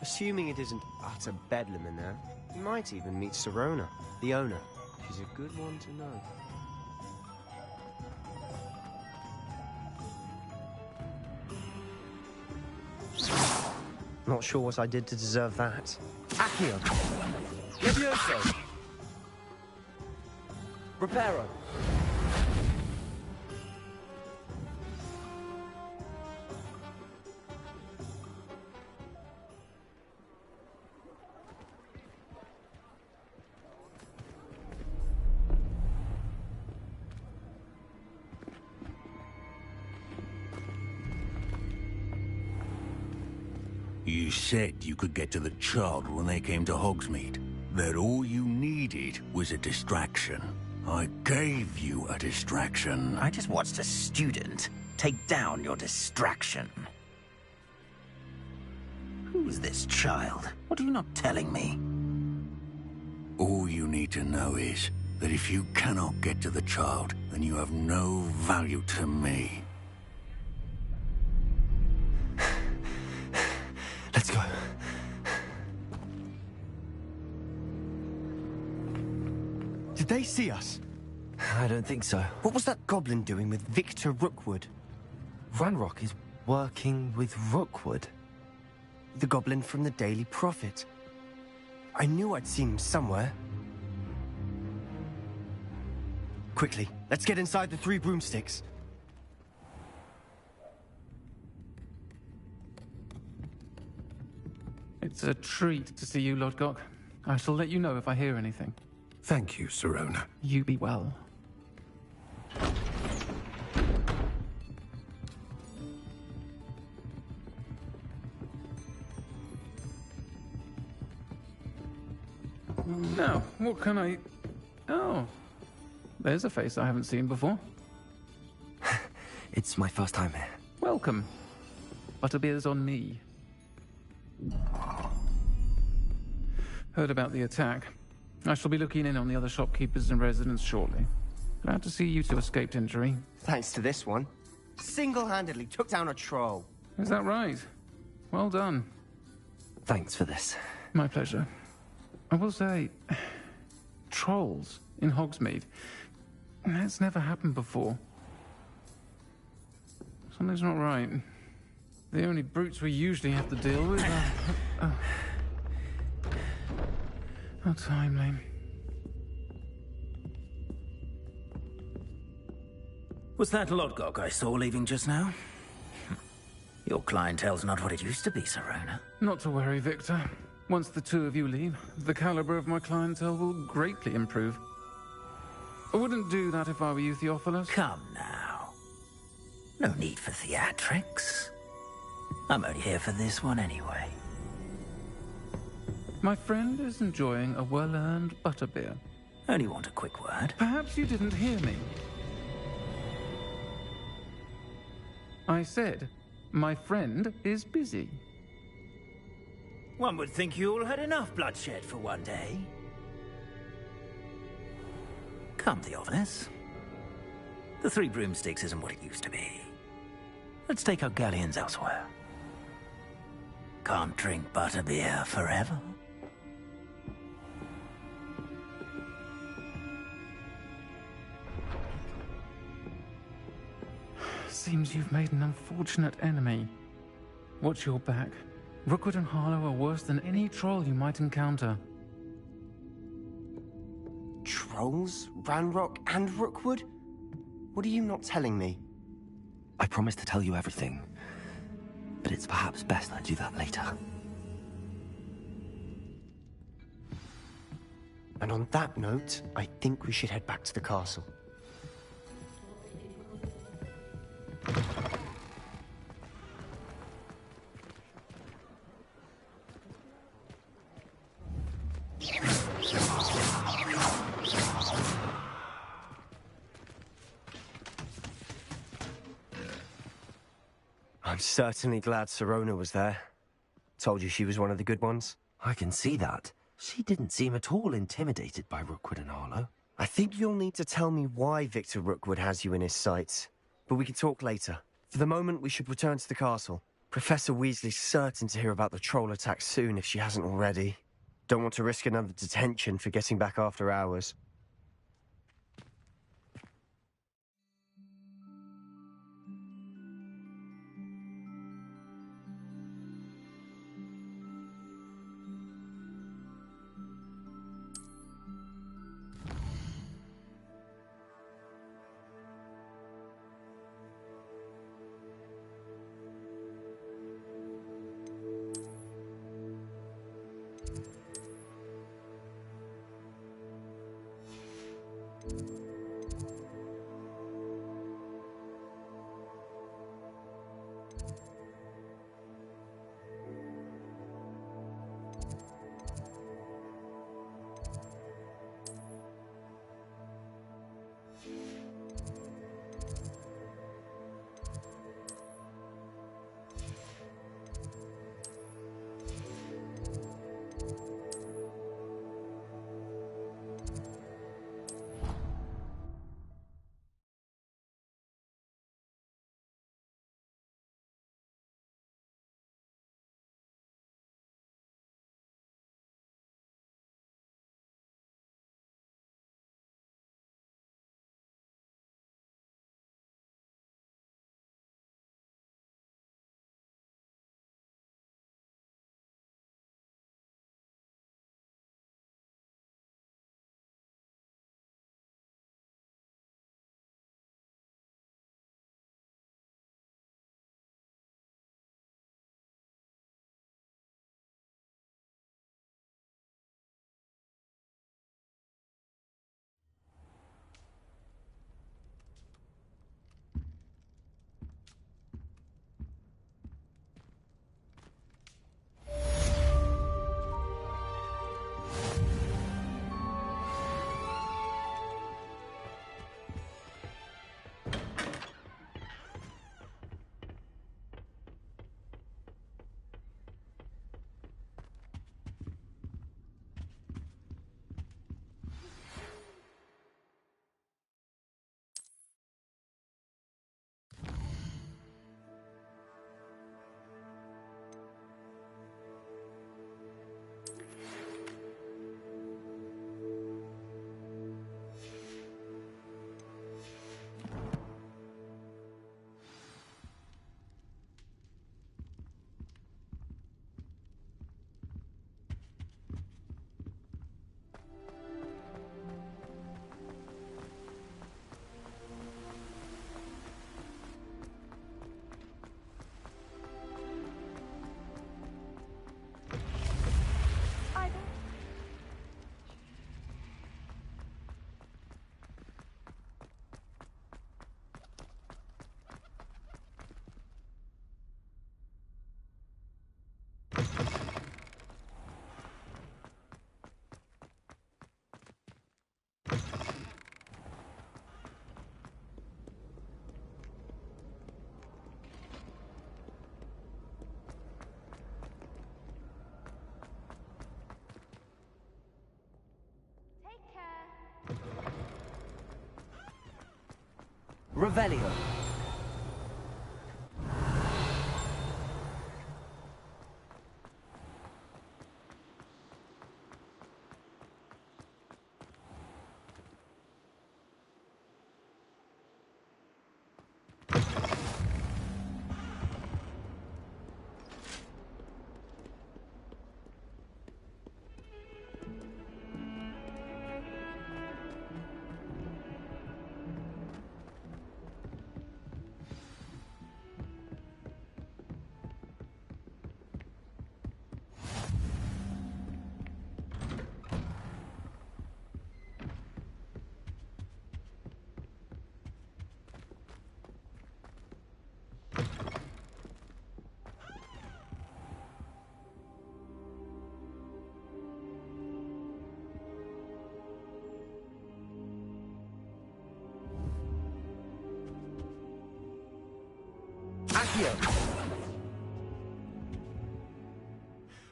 Assuming it isn't utter bedlam in there, you might even meet Sirona, the owner. She's a good one to know. Not sure what I did to deserve that. Accio! Levioso! Reparo! You said you could get to the child when they came to Hogsmeade. That all you needed was a distraction. I gave you a distraction. I just watched a student take down your distraction. Who's this child? What are you not telling me? All you need to know is that if you cannot get to the child, then you have no value to me. Let's go. Did they see us? I don't think so. What was that goblin doing with Victor Rookwood? Ranrock is working with Rookwood. The goblin from the Daily Prophet. I knew I'd seen him somewhere. Quickly, let's get inside the 3 broomsticks. It's a treat to see you, Lodgok. I shall let you know if I hear anything. Thank you, Sirona. You be well. Now, what can I... Oh, there's a face I haven't seen before. It's my first time here. Welcome. Butterbeer's on me. Heard about the attack. I shall be looking in on the other shopkeepers and residents shortly. Glad to see you two escaped injury. Thanks to this one. Single-handedly took down a troll. Is that right? Well done. Thanks for this. My pleasure. I will say, trolls in Hogsmeade. That's never happened before. Something's not right. The only brutes we usually have to deal with are... How timely. Was that Lodgok I saw leaving just now? Your clientele's not what it used to be, Sirona. Not to worry, Victor. Once the 2 of you leave, the caliber of my clientele will greatly improve. I wouldn't do that if I were you, Theophilus. Come now. No need for theatrics. I'm only here for this one anyway. My friend is enjoying a well-earned butterbeer. Only want a quick word. Perhaps you didn't hear me. I said, my friend is busy. One would think you all had enough bloodshed for one day. Come, Theophilus. The 3 broomsticks isn't what it used to be. Let's take our galleons elsewhere. Can't drink butterbeer forever. Seems you've made an unfortunate enemy. Watch your back. Rookwood and Harlow are worse than any troll you might encounter. Trolls? Ranrock and Rookwood? What are you not telling me? I promised to tell you everything, but it's perhaps best I do that later. And on that note, I think we should head back to the castle. I'm certainly glad Sirona was there. Told you she was one of the good ones. I can see that. She didn't seem at all intimidated by Rookwood and Harlow. I think you'll need to tell me why Victor Rookwood has you in his sights. But we can talk later. For the moment, we should return to the castle. Professor Weasley's certain to hear about the troll attack soon if she hasn't already. Don't want to risk another detention for getting back after hours. Revelio.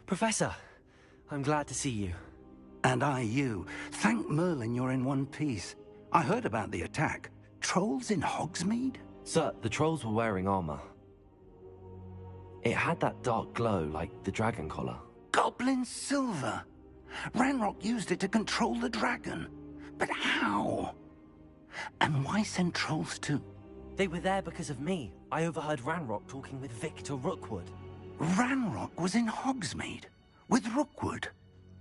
Professor, I'm glad to see you. And I you. Thank Merlin you're in one piece. I heard about the attack. Trolls in Hogsmeade? Sir, the trolls were wearing armor. It had that dark glow like the dragon collar. Goblin silver! Ranrock used it to control the dragon. But how? And why send trolls too? They were there because of me. I overheard Ranrock talking with Victor Rookwood. Ranrock was in Hogsmeade with Rookwood.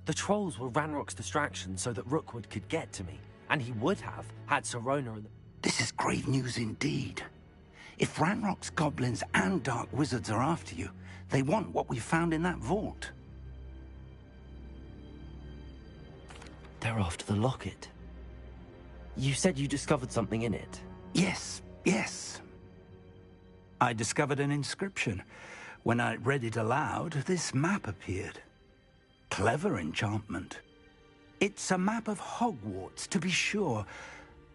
The trolls were Ranrock's distraction so that Rookwood could get to me. And he would have, had Sirona and... This is grave news indeed. If Ranrock's goblins and dark wizards are after you, they want what we found in that vault. They're after the locket. You said you discovered something in it. Yes. I discovered an inscription. When I read it aloud, this map appeared. Clever enchantment. It's a map of Hogwarts, to be sure,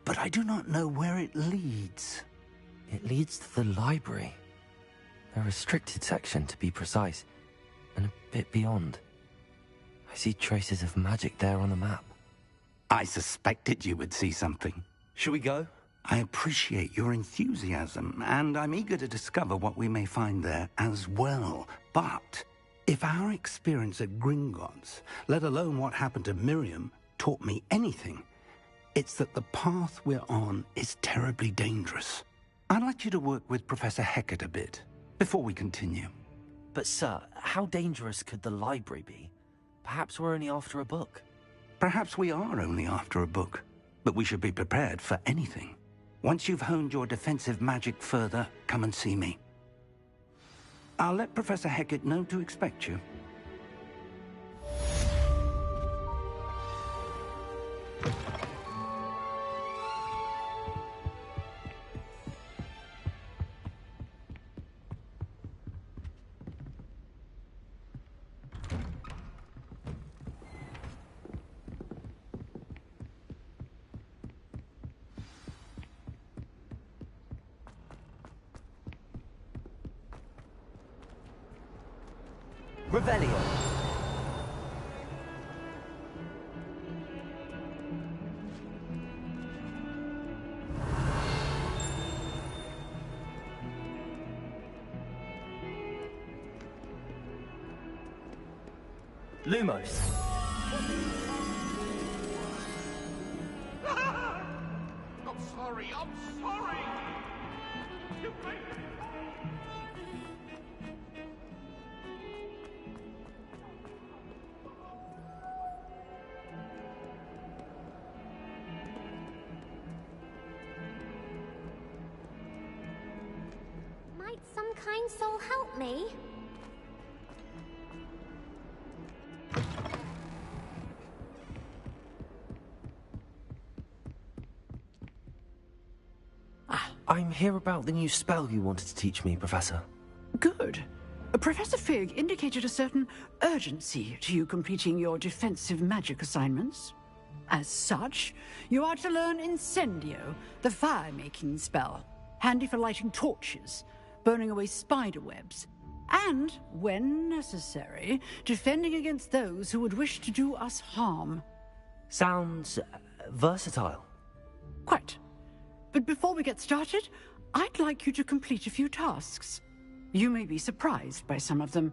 but I do not know where it leads. It leads to the library. A restricted section, to be precise, and a bit beyond. I see traces of magic there on the map. I suspected you would see something. Shall we go? I appreciate your enthusiasm, and I'm eager to discover what we may find there as well. But if our experience at Gringotts, let alone what happened to Miriam, taught me anything, it's that the path we're on is terribly dangerous. I'd like you to work with Professor Hecat a bit, before we continue. But sir, how dangerous could the library be? Perhaps we're only after a book. Perhaps we are only after a book, but we should be prepared for anything. Once you've honed your defensive magic further, come and see me. I'll let Professor Hecat know to expect you. Revelio. Lumos. I'm sorry. You made me. Might some kind soul help me? I'm here about the new spell you wanted to teach me, Professor. Good. Professor Fig indicated a certain urgency to you completing your defensive magic assignments. As such, you are to learn Incendio, the fire-making spell, handy for lighting torches, burning away spider webs, and, when necessary, defending against those who would wish to do us harm. Sounds versatile. Quite. But before we get started, I'd like you to complete a few tasks. You may be surprised by some of them.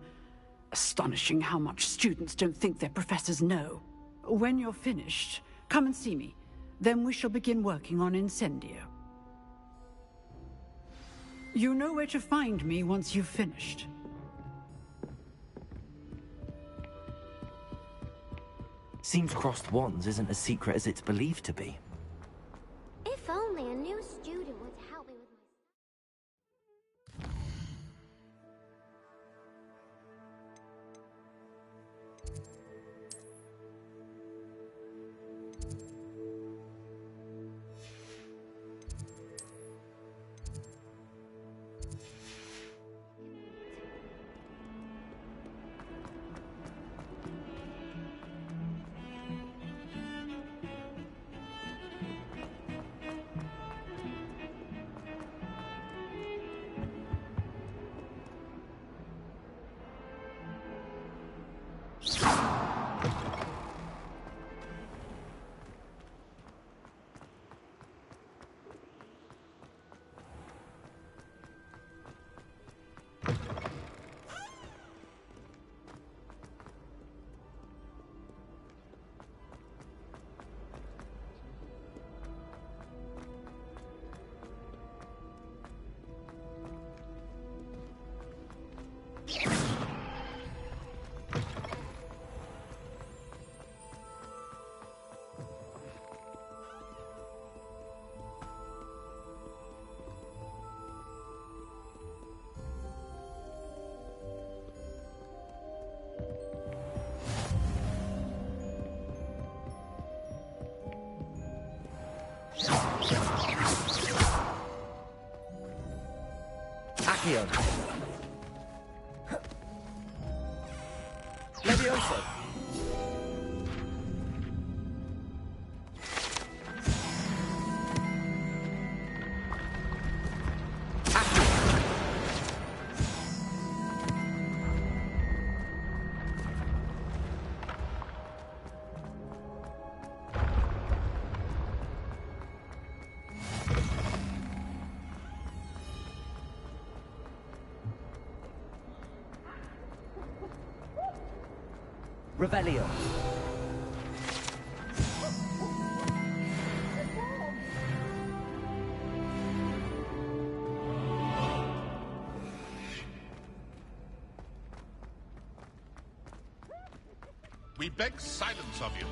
Astonishing how much students don't think their professors know. When you're finished, come and see me. Then we shall begin working on Incendio. You know where to find me once you've finished. Seems crossed wands isn't as secret as it's believed to be. If only a new student would help me with my... Accio. Levioso. Revelio. We beg silence of you.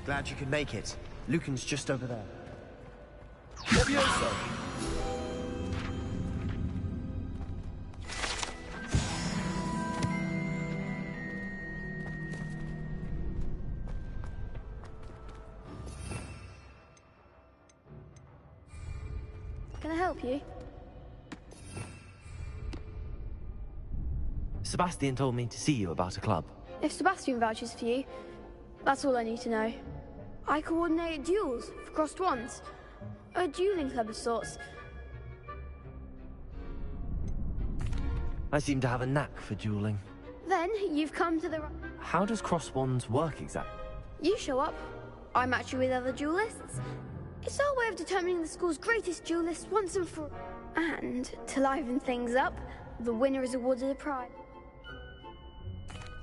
Glad you could make it. Lucan's just over there. Levioso! Can I help you? Sebastian told me to see you about a club. If Sebastian vouches for you, that's all I need to know. I coordinate duels for crossed wands. A dueling club of sorts. I seem to have a knack for dueling. Then you've come to the right... How does cross wands work exactly? You show up, I match you with other duelists. It's our way of determining the school's greatest duelist once and for... And, to liven things up, the winner is awarded a prize.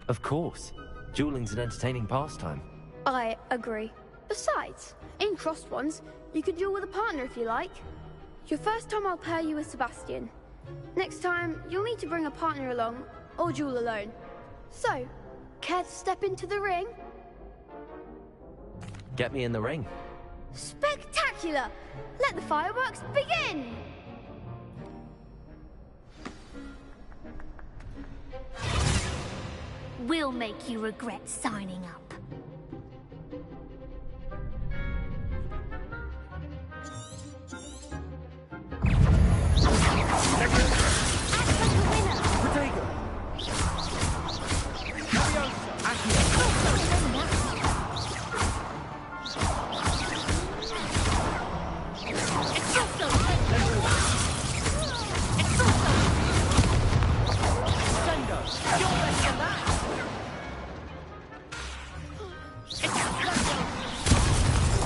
Of course. Dueling's an entertaining pastime. I agree. Besides, in crossed ones, you can duel with a partner if you like. Your first time I'll pair you with Sebastian. Next time, you'll need to bring a partner along, or duel alone. So, care to step into the ring? Get me in the ring. Spectacular! Let the fireworks begin! We'll make you regret signing up.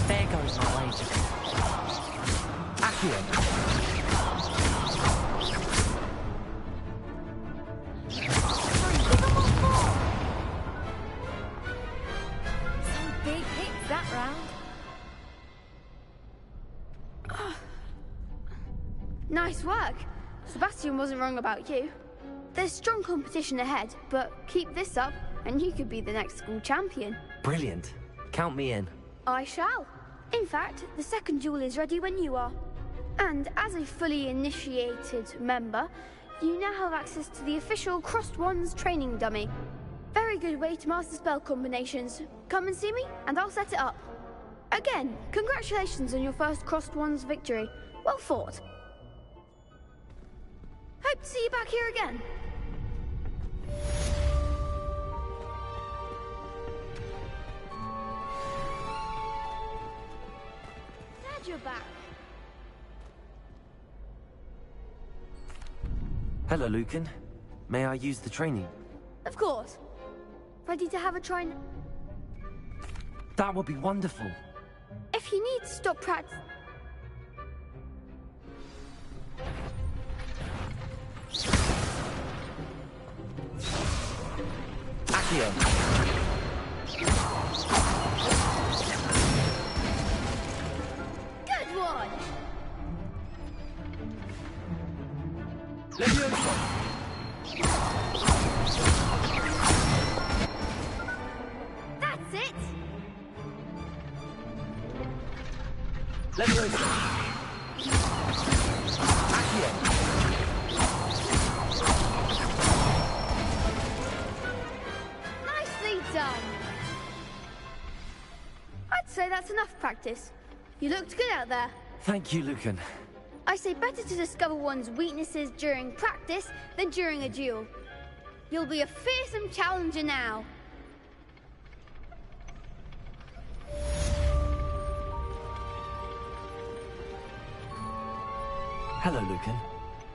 There goes my wager. Accio. Some big hits that round. Nice work. Sebastian wasn't wrong about you. There's strong competition ahead, but keep this up and you could be the next school champion. Brilliant. Count me in. I shall. In fact, the second duel is ready when you are. And as a fully initiated member, you now have access to the official Crossed Wands training dummy. Very good way to master spell combinations. Come and see me, and I'll set it up. Again, congratulations on your first Crossed Wands victory. Well fought. Hope to see you back here again. Glad you're back. Hello, Lucan. May I use the training? Of course. Ready to have a try now? That would be wonderful. If you need to stop practice... Accio. Accio. Good one! Levioso. That's it! Levioso. Accio. Nicely done! I'd say that's enough practice. You looked good out there. Thank you, Lucan. I say better to discover one's weaknesses during practice than during a duel. You'll be a fearsome challenger now. Hello, Lucan.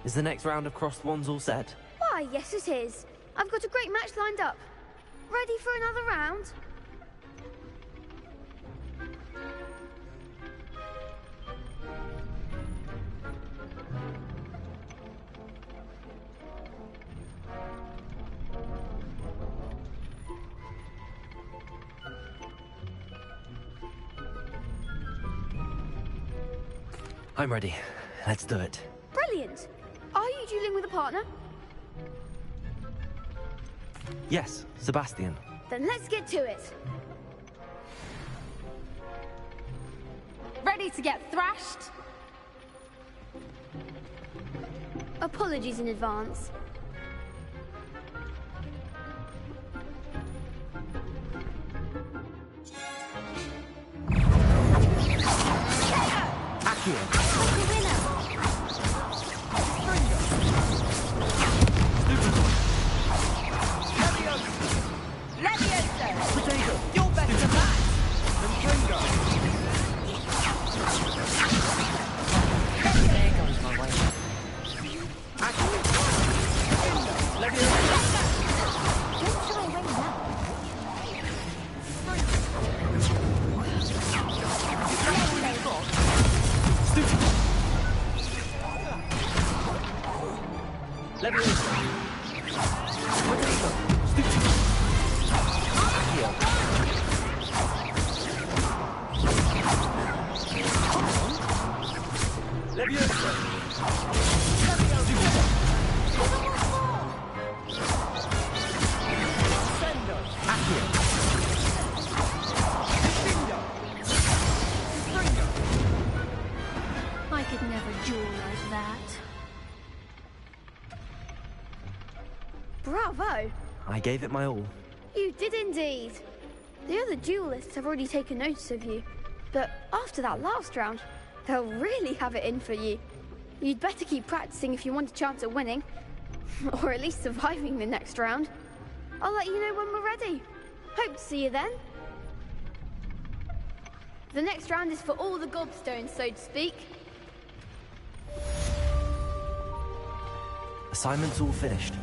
Is the next round of crossed wands all set? Why, yes it is. I've got a great match lined up. Ready for another round? I'm ready. Let's do it. Brilliant. Are you dueling with a partner? Yes, Sebastian. Then let's get to it. Ready to get thrashed? Apologies in advance. Accio. Potato. You're better than that! There goes my way. Don't try and ring now. Levioso. Potato. Accio. Levioso. Accio. I could never duel like that. Bravo! I gave it my all. You did indeed. The other duelists have already taken notice of you, but after that last round, they'll really have it in for you. You'd better keep practicing if you want a chance at winning, or at least surviving the next round. I'll let you know when we're ready. Hope to see you then. The next round is for all the gobstones, so to speak. Assignment's all finished.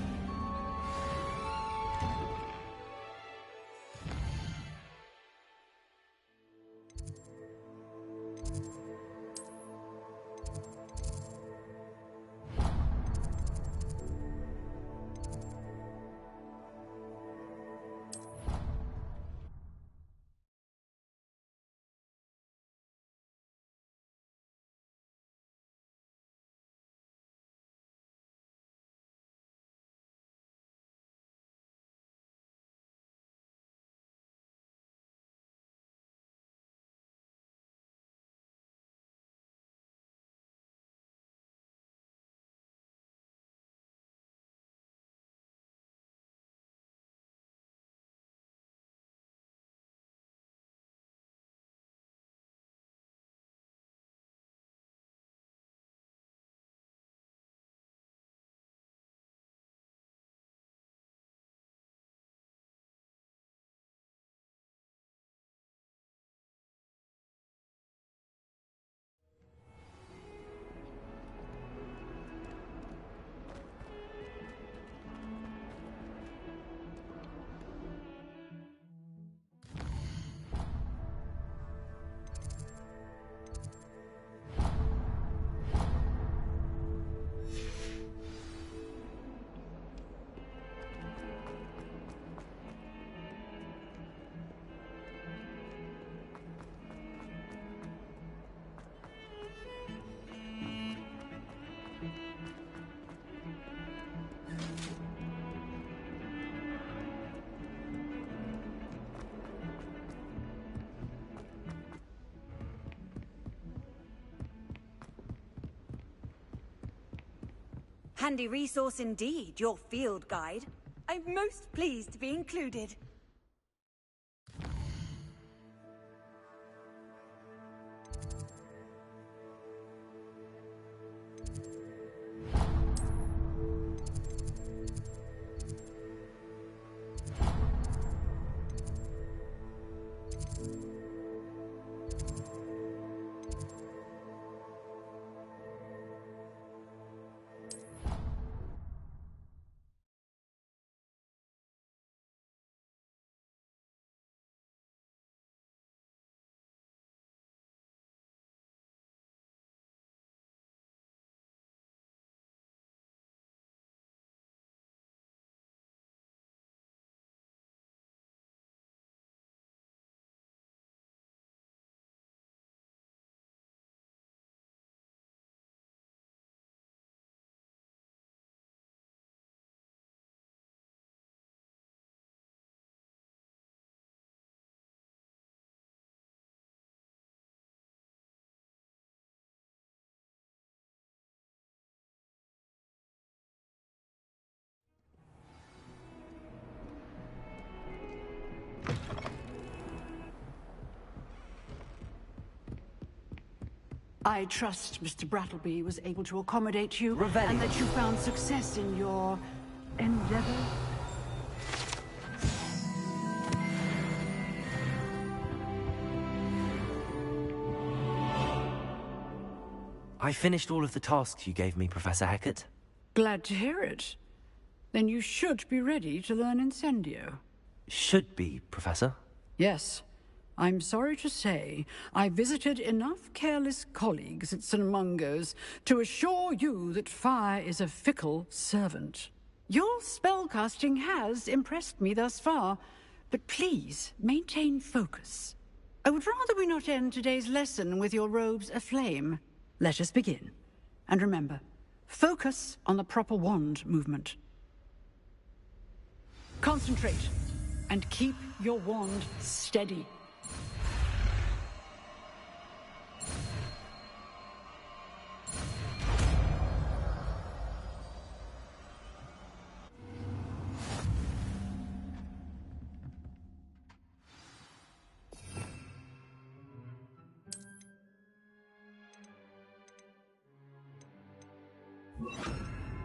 handy resource indeed, your field guide. I'm most pleased to be included. I trust Mr. Brattleby was able to accommodate you, Revelio. and that you found success in your endeavor. I finished all of the tasks you gave me, Professor Hecat. Glad to hear it. Then you should be ready to learn Incendio. Should be, Professor. Yes. I'm sorry to say, I visited enough careless colleagues at St. Mungo's to assure you that fire is a fickle servant. Your spellcasting has impressed me thus far, but please maintain focus. I would rather we not end today's lesson with your robes aflame. Let us begin. And remember, focus on the proper wand movement. Concentrate, and keep your wand steady.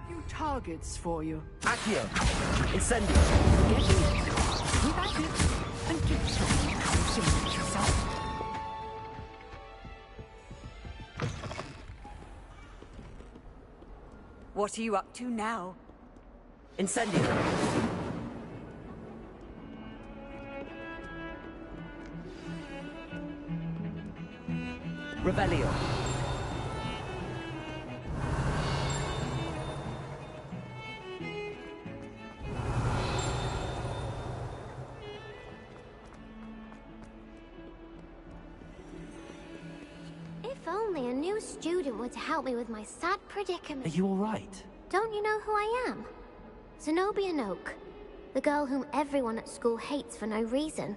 Few targets for you. Accio! Incendio! Get it. Keep at it. And concentrate yourself. What are you up to now? Incendio! Revelio! If only a new student were to help me with my sad predicament. Are you alright? Don't you know who I am? Zenobia Noak, the girl whom everyone at school hates for no reason.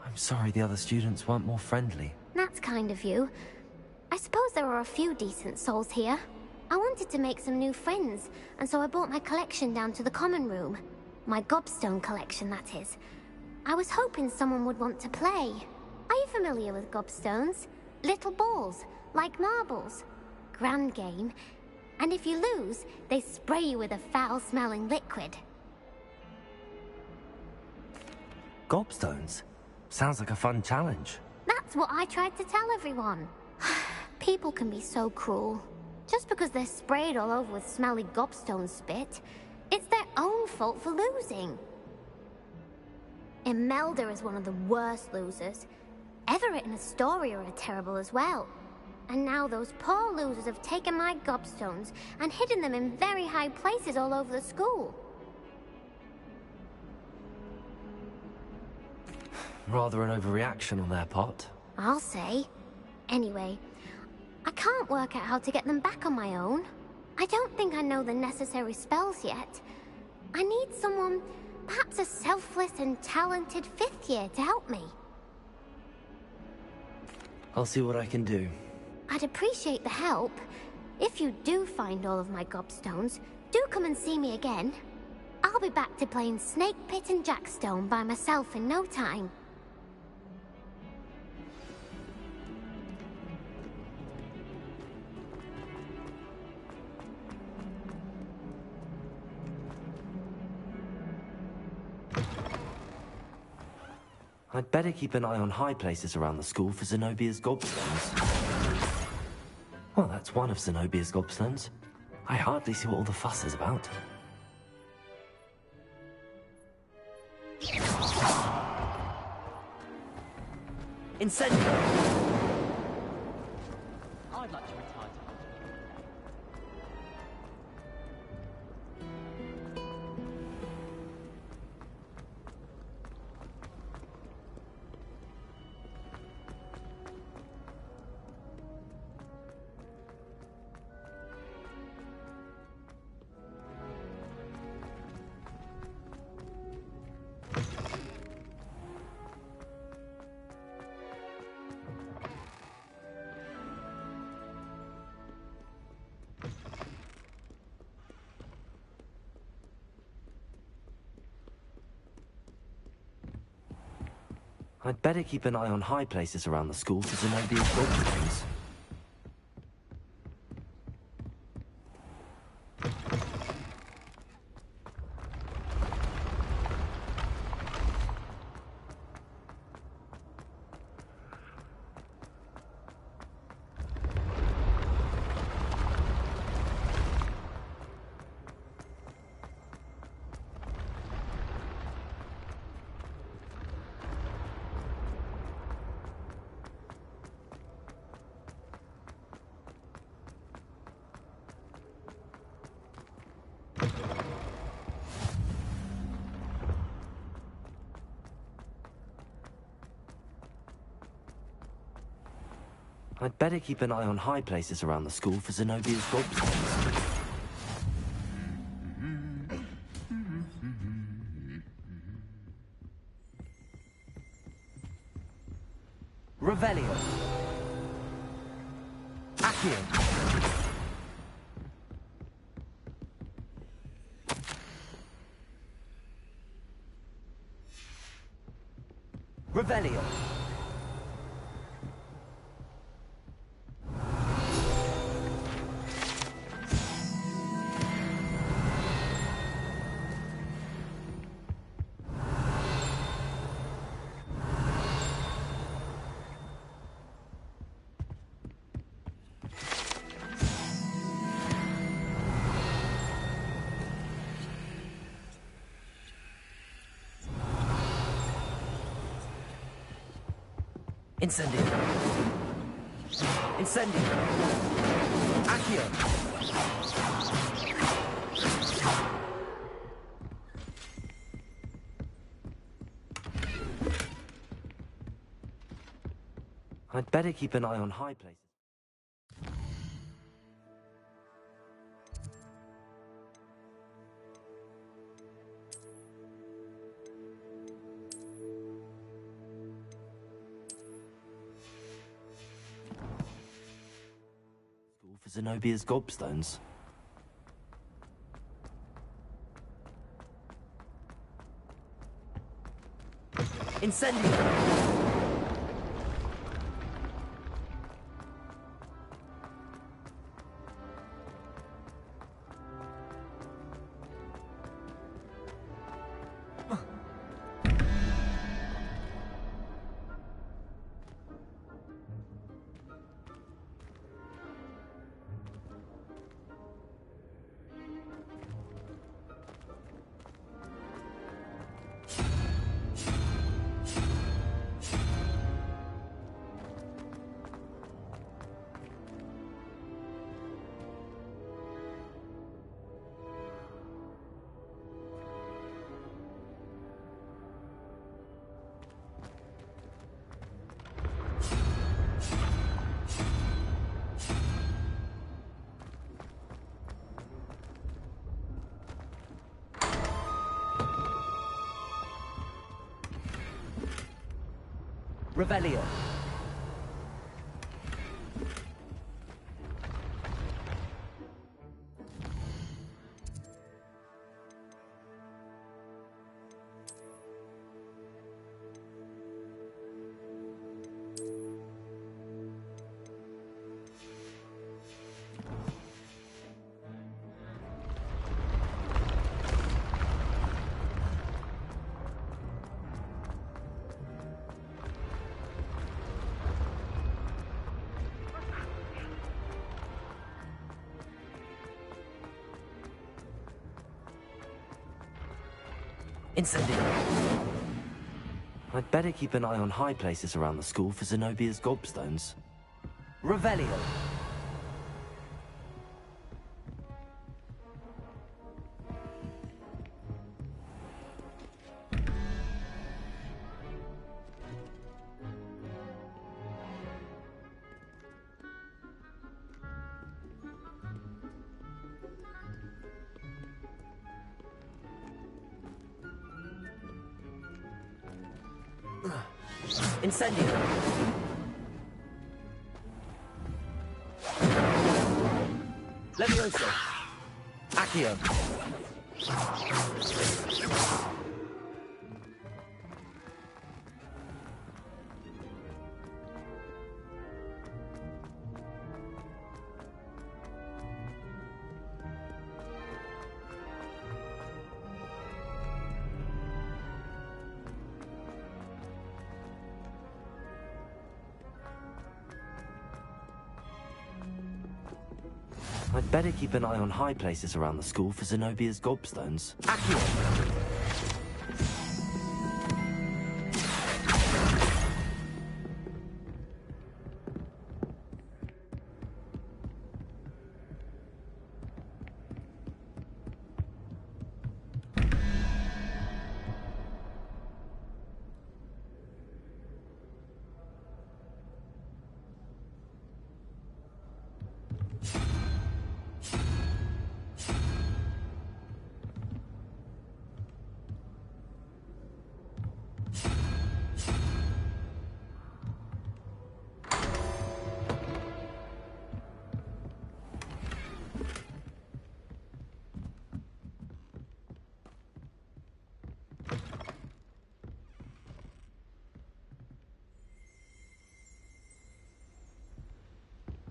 I'm sorry the other students weren't more friendly. That's kind of you. I suppose there are a few decent souls here. I wanted to make some new friends, and so I brought my collection down to the common room. My gobstone collection, that is. I was hoping someone would want to play. Are you familiar with gobstones? Little balls, like marbles. Grand game. And if you lose, they spray you with a foul-smelling liquid. Gobstones? Sounds like a fun challenge. That's what I tried to tell everyone. People can be so cruel. Just because they're sprayed all over with smelly gobstone spit, it's their own fault for losing. Imelda is one of the worst losers. Everett and Astoria are terrible as well. And now those poor losers have taken my gobstones and hidden them in very high places all over the school. Rather an overreaction on their part. I'll say. Anyway, I can't work out how to get them back on my own. I don't think I know the necessary spells yet. I need someone, perhaps a selfless and talented 5th year to help me. I'll see what I can do. I'd appreciate the help. If you do find all of my gobstones, do come and see me again. I'll be back to playing Snake Pit and Jackstone by myself in no time. I'd better keep an eye on high places around the school for Zenobia's gobstones. Well, that's one of Zenobia's gobstones. I hardly see what all the fuss is about. Incendio! I'd like to retire to I'd better keep an eye on high places around the school for Zenobia's gobstones. I'd better keep an eye on high places around the school for Zenobia's gobstones. Revelio. Accio. Revelio. Incendio. Incendio. Accio. I'd better keep an eye on high places. For Zenobia's gobstones. Incendio. Revelio. Incendio. I'd better keep an eye on high places around the school for Zenobia's gobstones. Revelio. Incendio. Levioso. Accio. I'd better keep an eye on high places around the school for Zenobia's gobstones. Accio.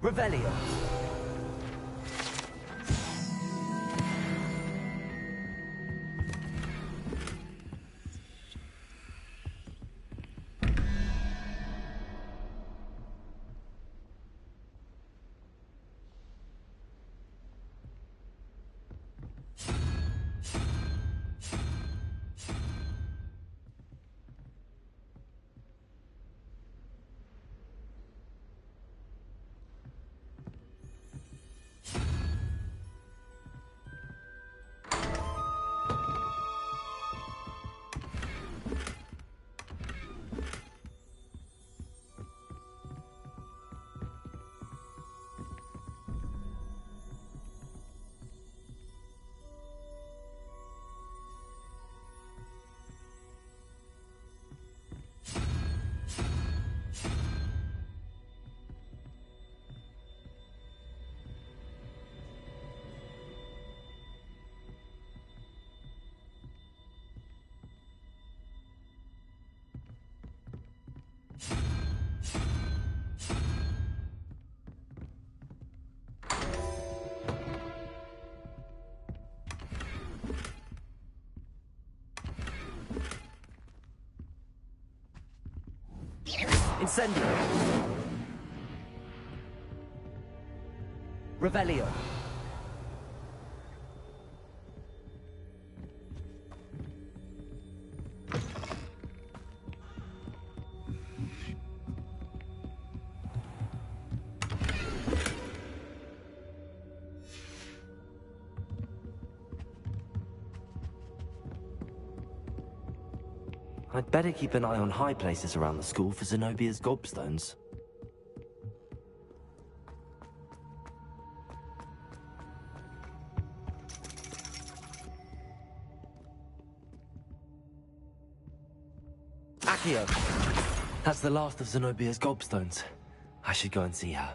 Revelio. Incendio. Revelio. I'd better keep an eye on high places around the school for Zenobia's gobstones. Accio. That's the last of Zenobia's gobstones. I should go and see her.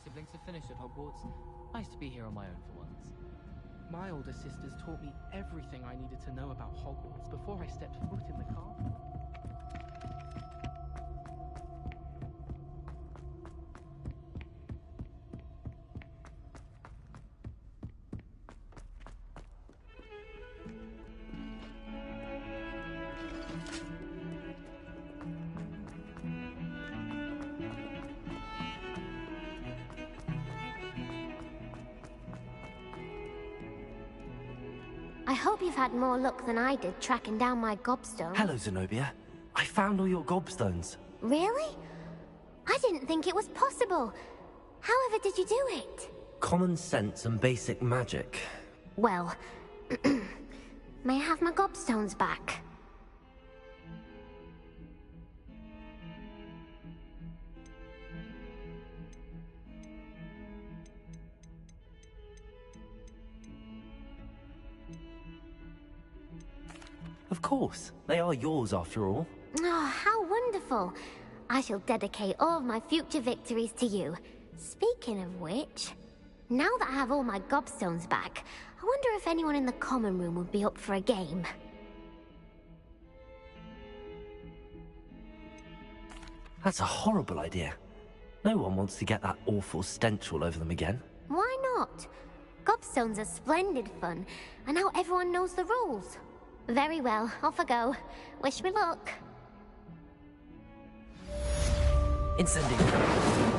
siblings have finished at Hogwarts. Nice to be here on my own for once. My older sisters taught me everything I needed to know about Hogwarts before I stepped foot in the castle. I hope you've had more luck than I did tracking down my gobstone. Hello, Zenobia. I found all your gobstones. Really? I didn't think it was possible. However did you do it? Common sense and basic magic. Well, may I have my gobstones back? Of course. They are yours after all. Oh, how wonderful. I shall dedicate all of my future victories to you. Speaking of which, now that I have all my gobstones back, I wonder if anyone in the common room would be up for a game. That's a horrible idea. No one wants to get that awful stench all over them again. Why not? Gobstones are splendid fun, and now everyone knows the rules. Very well, off I go. Wish me luck. Incendio.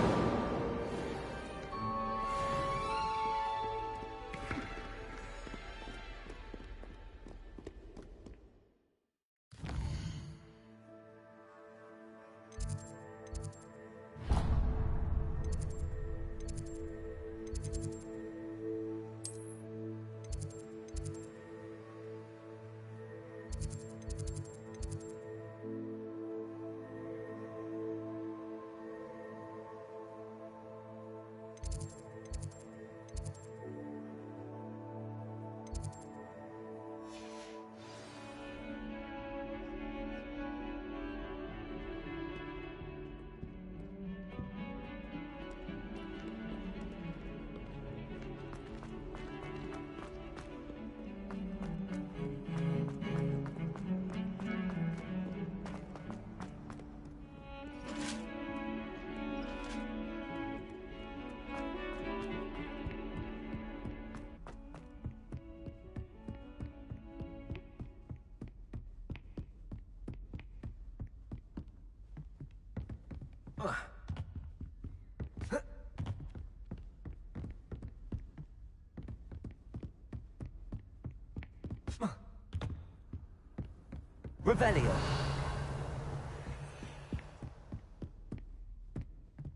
Revelio.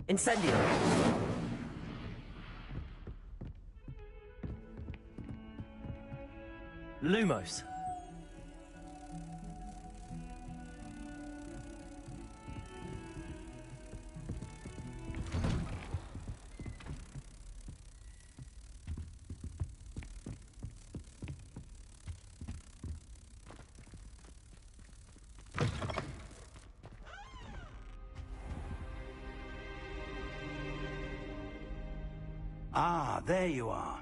Incendio. Lumos. Ah, there you are.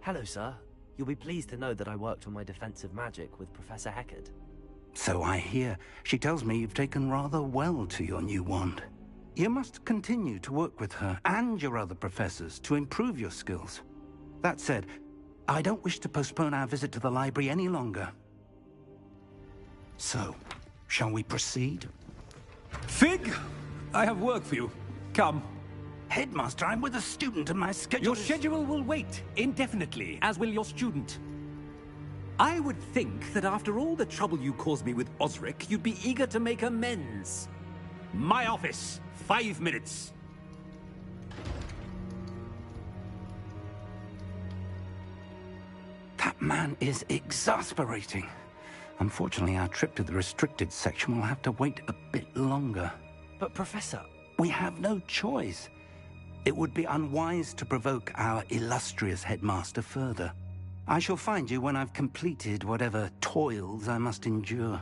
Hello, sir. You'll be pleased to know that I worked on my defensive magic with Professor Heckard. So I hear. She tells me you've taken rather well to your new wand. You must continue to work with her and your other professors to improve your skills. That said, I don't wish to postpone our visit to the library any longer. So, shall we proceed? Fig, I have work for you. Come. Headmaster, I'm with a student and my schedule Your schedule will wait indefinitely, as will your student. I would think that after all the trouble you caused me with Osric, you'd be eager to make amends. My office, 5 minutes. That man is exasperating. Unfortunately, our trip to the restricted section will have to wait a bit longer. But, Professor... We have no choice. It would be unwise to provoke our illustrious headmaster further. I shall find you when I've completed whatever toils I must endure.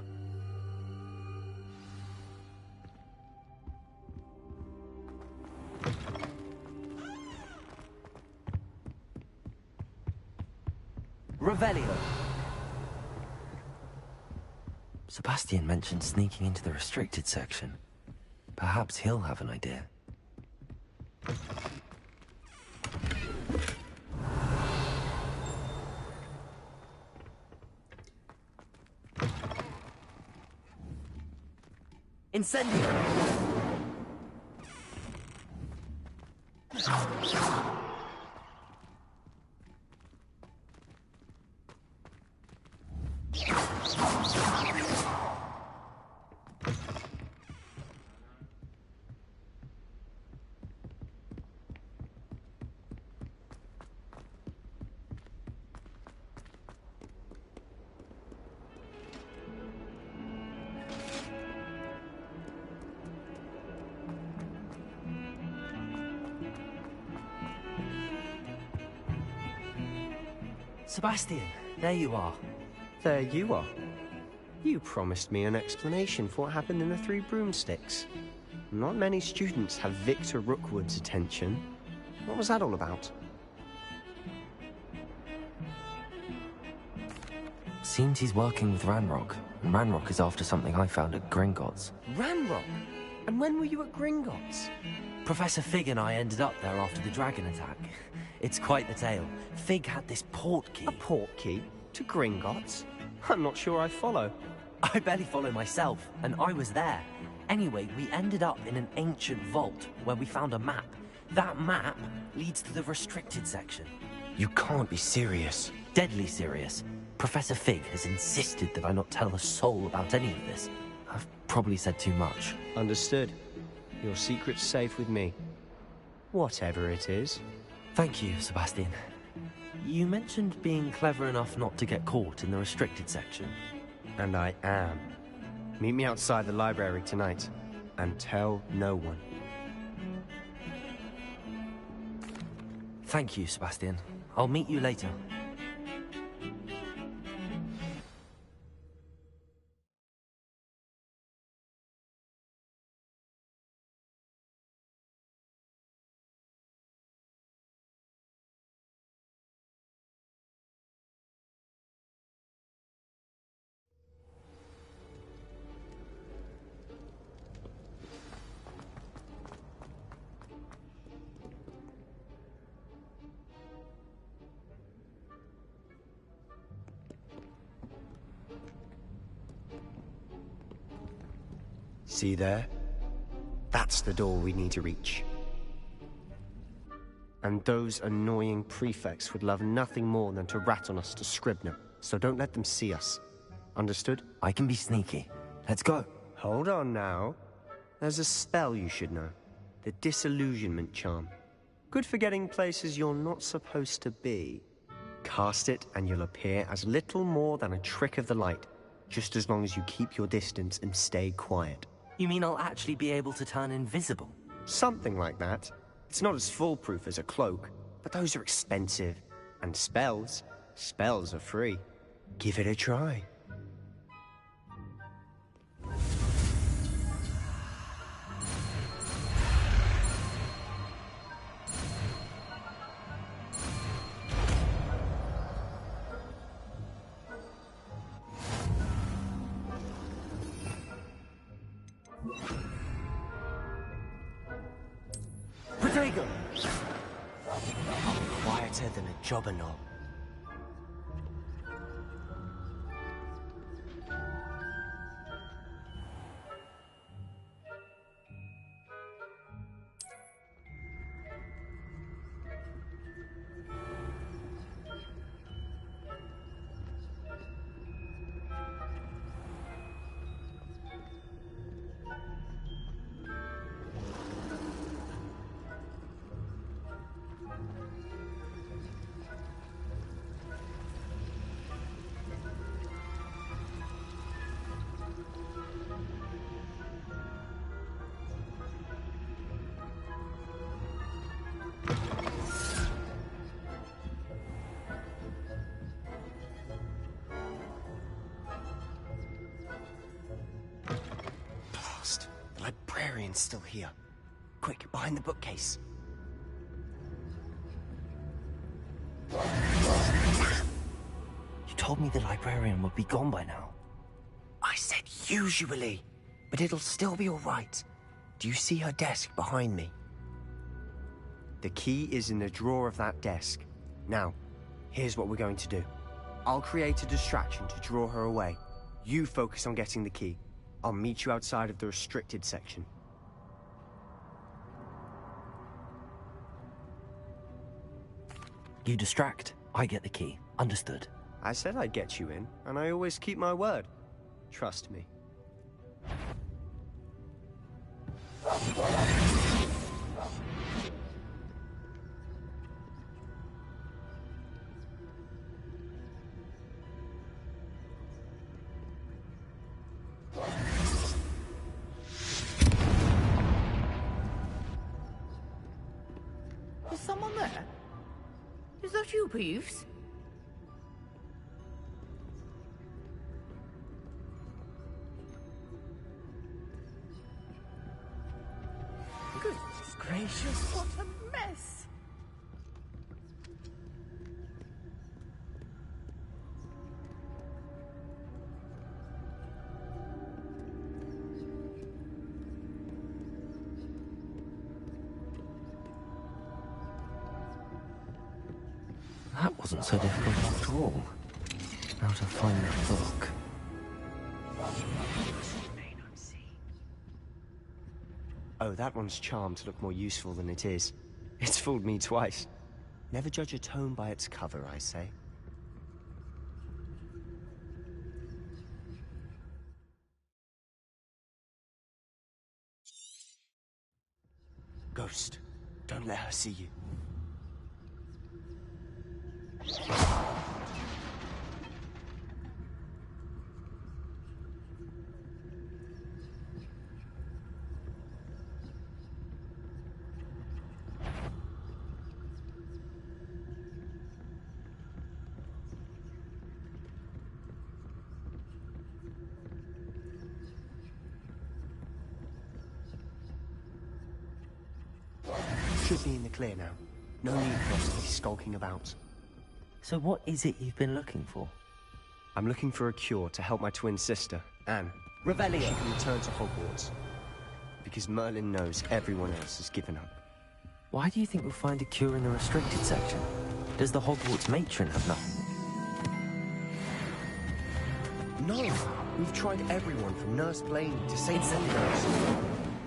Revelio. Sebastian mentioned sneaking into the restricted section. Perhaps he'll have an idea. Incendio! Sebastian, there you are. There you are. You promised me an explanation for what happened in the Three Broomsticks. Not many students have Victor Rookwood's attention. What was that all about? Seems he's working with Ranrock, and Ranrock is after something I found at Gringotts. Ranrock? And when were you at Gringotts? Professor Fig and I ended up there after the dragon attack. It's quite the tale. Fig had this port key. A port key? To Gringotts? I'm not sure I follow. I barely follow myself, and I was there. Anyway, we ended up in an ancient vault where we found a map. That map leads to the restricted section. You can't be serious. Deadly serious. Professor Fig has insisted that I not tell a soul about any of this. I've probably said too much. Understood. Your secret's safe with me. Whatever it is. Thank you, Sebastian. You mentioned being clever enough not to get caught in the restricted section. And I am. Meet me outside the library tonight, and tell no one. Thank you, Sebastian. I'll meet you later. See there? That's the door we need to reach. And those annoying prefects would love nothing more than to rat on us to Scribner, so don't let them see us. Understood? I can be sneaky. Let's go. Hold on now. There's a spell you should know. The Disillusionment Charm. Good for getting places you're not supposed to be. Cast it and you'll appear as little more than a trick of the light, just as long as you keep your distance and stay quiet. You mean I'll actually be able to turn invisible? Something like that. It's not as foolproof as a cloak, but those are expensive. And spells are free. Give it a try. Quieter than a jobberknoll. Librarian's still here. Quick, behind the bookcase. told me the librarian would be gone by now. I said usually, but it'll still be all right. Do you see her desk behind me? The key is in the drawer of that desk. Now, here's what we're going to do. I'll create a distraction to draw her away. You focus on getting the key. I'll meet you outside of the restricted section. You distract, I get the key. Understood. I said I'd get you in, and I always keep my word. Trust me. Is someone there? Is that you, Peeves? Goodness gracious, what a mess! That wasn't so difficult after all. Now to find that book. Oh, that one's charmed to look more useful than it is. It's fooled me twice. Never judge a tome by its cover, I say. Ghost, don't let her see you. Should be in the clear now. No need for us to be skulking about. So what is it you've been looking for? I'm looking for a cure to help my twin sister, Anne. Revelio. She can return to Hogwarts. Because Merlin knows everyone else has given up. Why do you think we'll find a cure in the restricted section? Does the Hogwarts matron have nothing? No! We've tried everyone from Nurse Blaney to St. Nurse.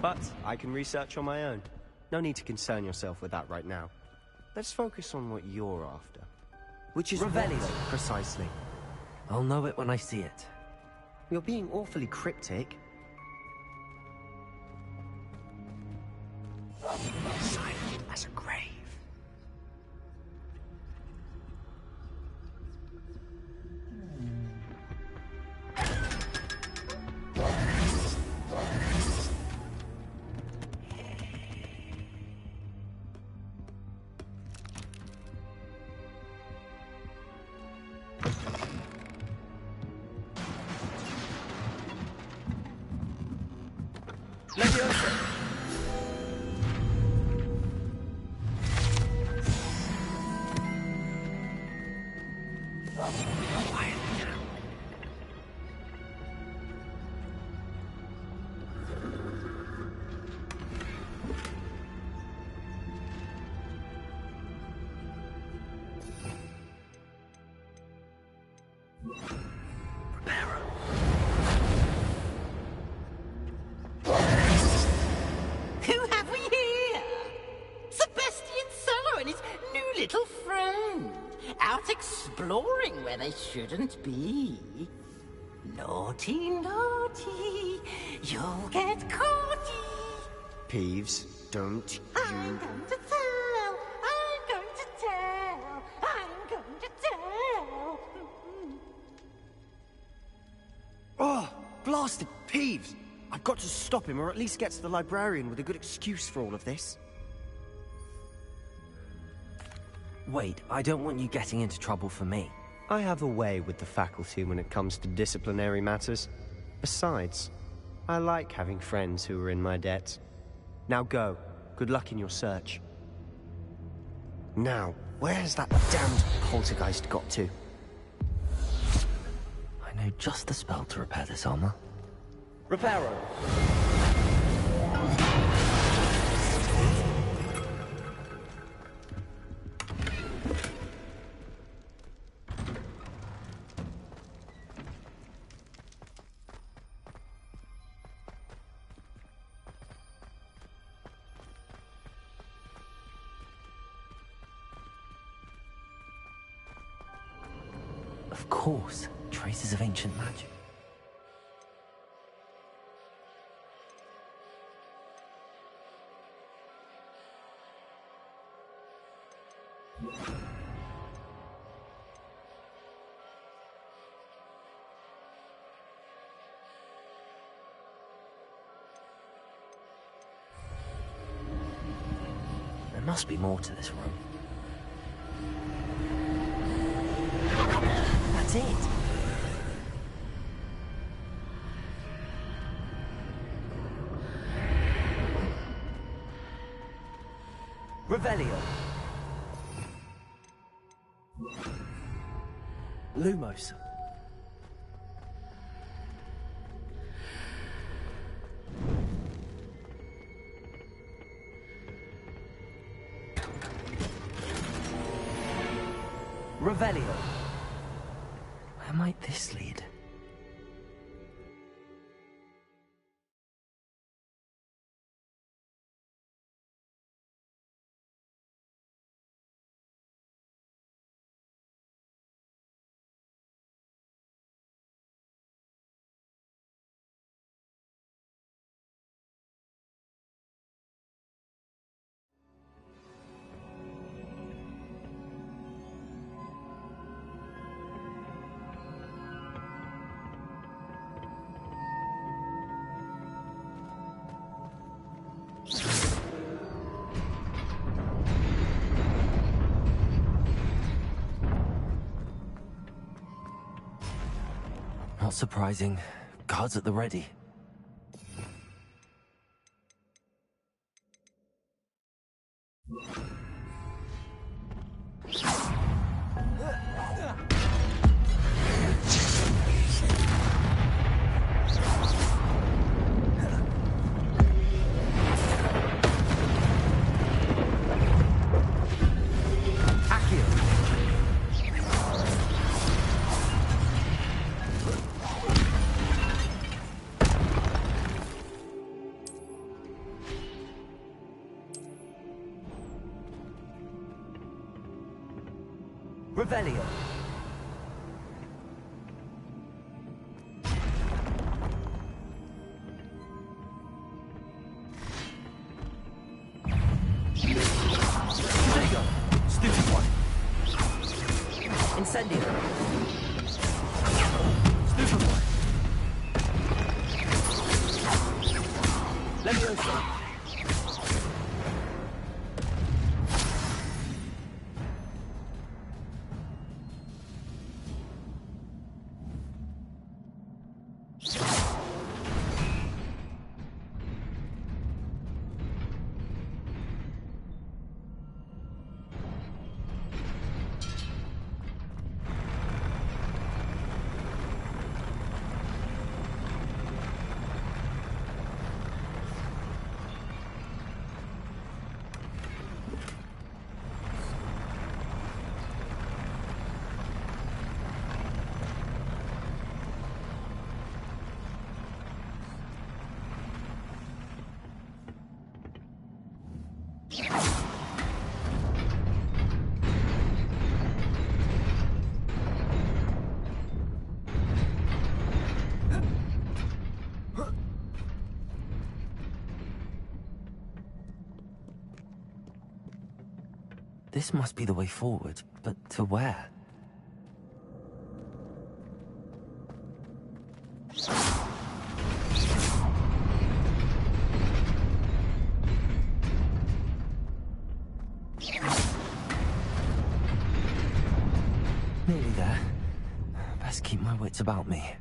But I can research on my own. No need to concern yourself with that right now. Let's focus on what you're after. Which is Revelio. Precisely. I'll know it when I see it. You're being awfully cryptic. Silent as a grave. Exploring where they shouldn't be. Naughty, naughty, you'll get caughty. Peeves, don't I'm going to tell, I'm going to tell, I'm going to tell. Oh, blasted Peeves! I've got to stop him, or at least get to the librarian with a good excuse for all of this. Wait, I don't want you getting into trouble for me. I have a way with the faculty when it comes to disciplinary matters. Besides, I like having friends who are in my debt. Now go. Good luck in your search. Now, where has that damned poltergeist got to? I know just the spell to repair this armor. Reparo! Of course, traces of ancient magic. There must be more to this room. That's it. Revelio. Lumos. Revelio. Where might this lead? Not surprising. Guards at the ready. Revelio. There you go. Stupid one. Incendio. Stupid one. Leviosa. This must be the way forward, but to where? Nearly there. Best keep my wits about me.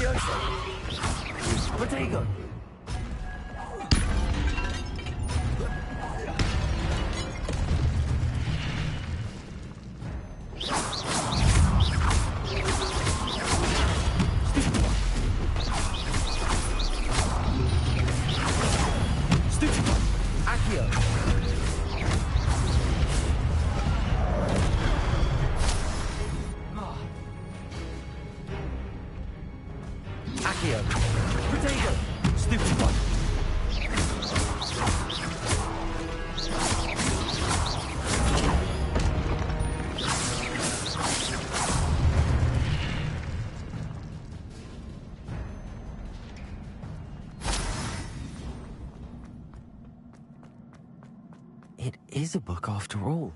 Leviosa! Protego! Accio! Accio! Protego! Stupid one! It is a book after all.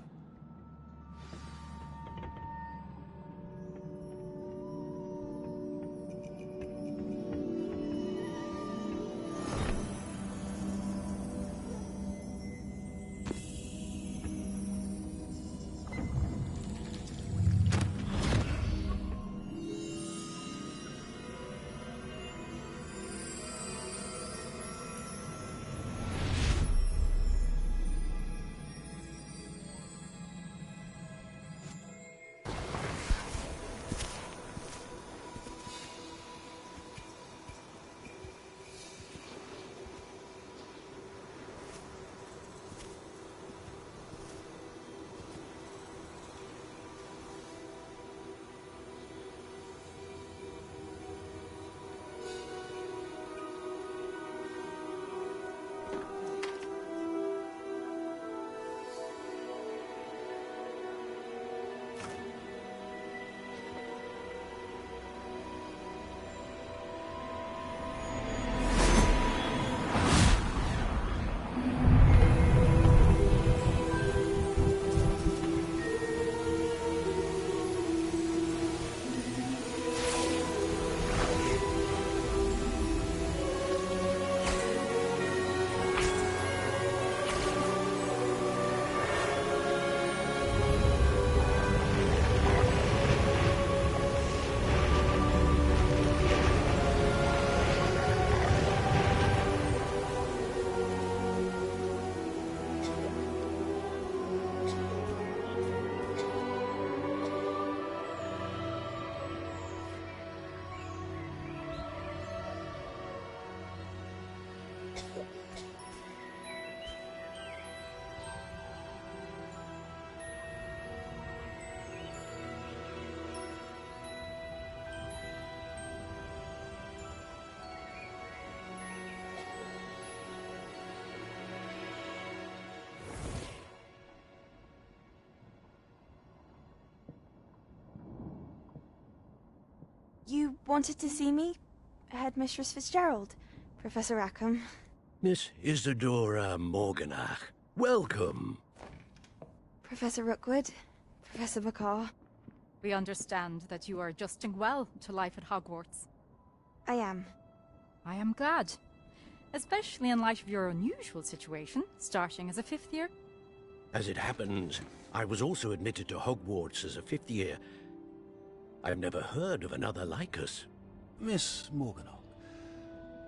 You wanted to see me? Headmistress Fitzgerald, Professor Rackham. Miss Isadora Morganach, welcome. Professor Rookwood, Professor McCaw. We understand that you are adjusting well to life at Hogwarts. I am. I am glad. Especially in light of your unusual situation, starting as a 5th year. As it happens, I was also admitted to Hogwarts as a 5th year. I've never heard of another like us. Miss Morganach,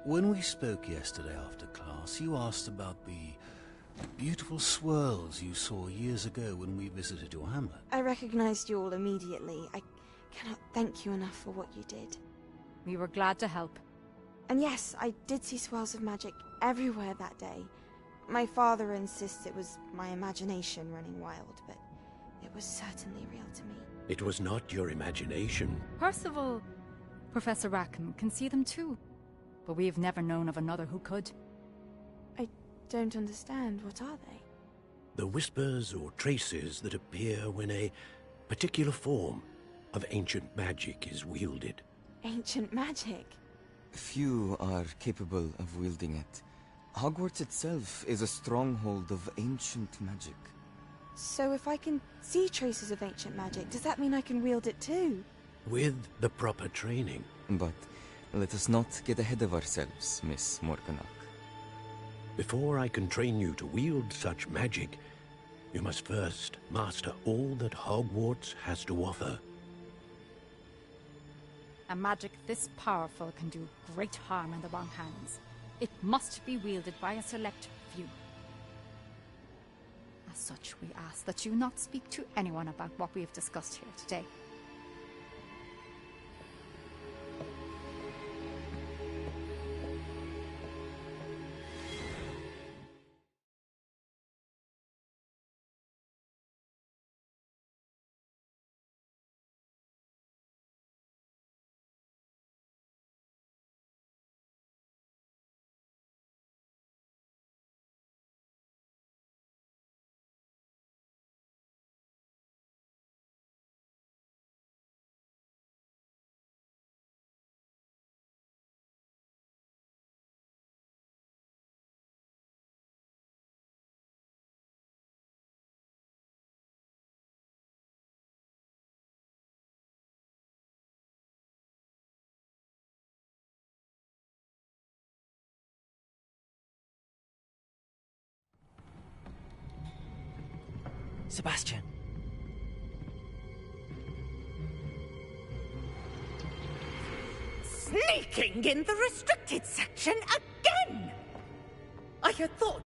when we spoke yesterday after class, you asked about the beautiful swirls you saw years ago when we visited your hamlet. I recognized you all immediately. I cannot thank you enough for what you did. We were glad to help. And yes, I did see swirls of magic everywhere that day. My father insists it was my imagination running wild, but it was certainly real to me. It was not your imagination. Percival, Professor Rackham can see them too, but we have never known of another who could. I don't understand. What are they? The whispers or traces that appear when a particular form of ancient magic is wielded. Ancient magic? Few are capable of wielding it. Hogwarts itself is a stronghold of ancient magic. So if I can see traces of ancient magic, does that mean I can wield it too? With the proper training. But let us not get ahead of ourselves, Miss Morganach. Before I can train you to wield such magic, you must first master all that Hogwarts has to offer. A magic this powerful can do great harm in the wrong hands. It must be wielded by a select few. As such, we ask that you not speak to anyone about what we have discussed here today. Sebastian. Sneaking in the restricted section again! I had thought